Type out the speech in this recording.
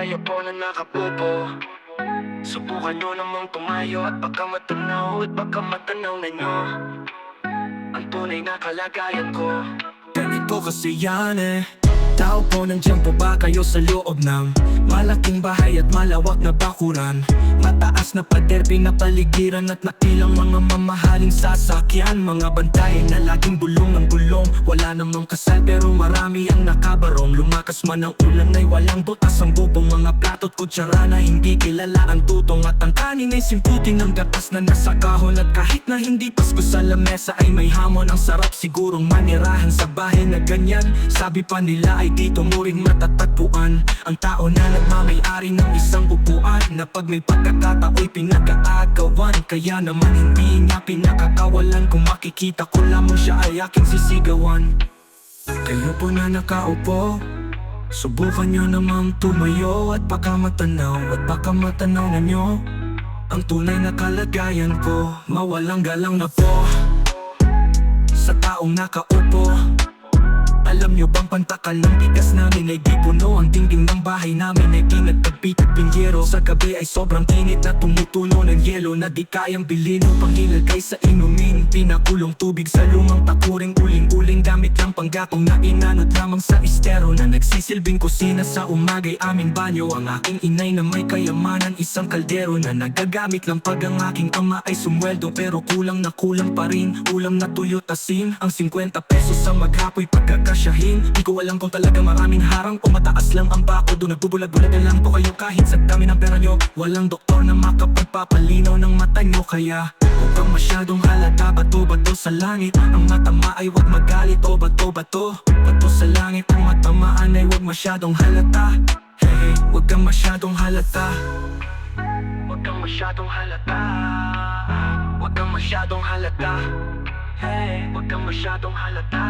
kayo po na nakapupo. Subukan nyo namang tumayo at baka matanaw na nyo ang tunay na kalagayan ko. Ganito kasi yan Tao po, nandiyan po ba kayo sa loob ng malaking bahay at malawak na bakuran? Mataas na pader, pinapaligiran at nakilang mga mamahaling sasakyan. Mga bantay na laging bulong ng gulong. Wala namang kasal pero marami ang nakabarong. Lumakas man ang ulan ay walang butas ang bubong. Mga plato't kutsara na hindi kilala ang tutong. At ang kanin ay simputin ng gatas na nasa kahon. At kahit na hindi pasko sa lamesa ay may hamon. Ang sarap sigurong manirahan sa bahay na ganyan. Sabi pa nila ay dito mo rin matatagpuan ang tao na nagmamay-ari ng isang upuan, na pag may pagkakatao'y pinag-aagawan. Kaya naman hindi niya pinakakawalan. Kung makikita ko lamang siya ay aking sisigawan. Kayo po na nakaupo, subukan nyo namang tumayo at baka matanaw na nyo ang tunay na kalagayan ko. Mawalang galang na po sa taong nakaupo. Alam nyo bang pantakal ng bigas namin ay di puno? Ang dingding ng bahay namin ay pinagpagpitag pingyero. Sa gabi ay sobrang init na tumutulo ng yelo na di kayang bilhin upang ilagay sa inumin. Pinakulong tubig sa lumang takuring, uling-uling gamit lang panggatong na inanod lamang sa estero na nagsisilbing kusina sa umagay aming banyo. Ang aking inay na may kayamanan, isang kaldero na nagagamit lang pag ang aking ama ay sumweldo. Pero kulang na kulang pa rin, ulam na tuyo't asin. Ang 50 pesos sa maghapoy pagkakasyahin. Di ko alam kung talaga maraming harang o mataas lang ang bako. Doon nagbubulag-bulag na lang po kayo kahit sa dami ng pera nyo. Walang doktor na makapagpapalinaw ng mata nyo. Kaya huwag kang masyadong halata. Bato-bato sa langit, ang matama ay huwag magalit. O bato-bato, bato sa langit, ang matamaan ay huwag masyadong halata. Hey, huwag kang masyadong halata. Huwag kang masyadong halata. Huwag kang masyadong halata. Hey, huwag kang masyadong halata.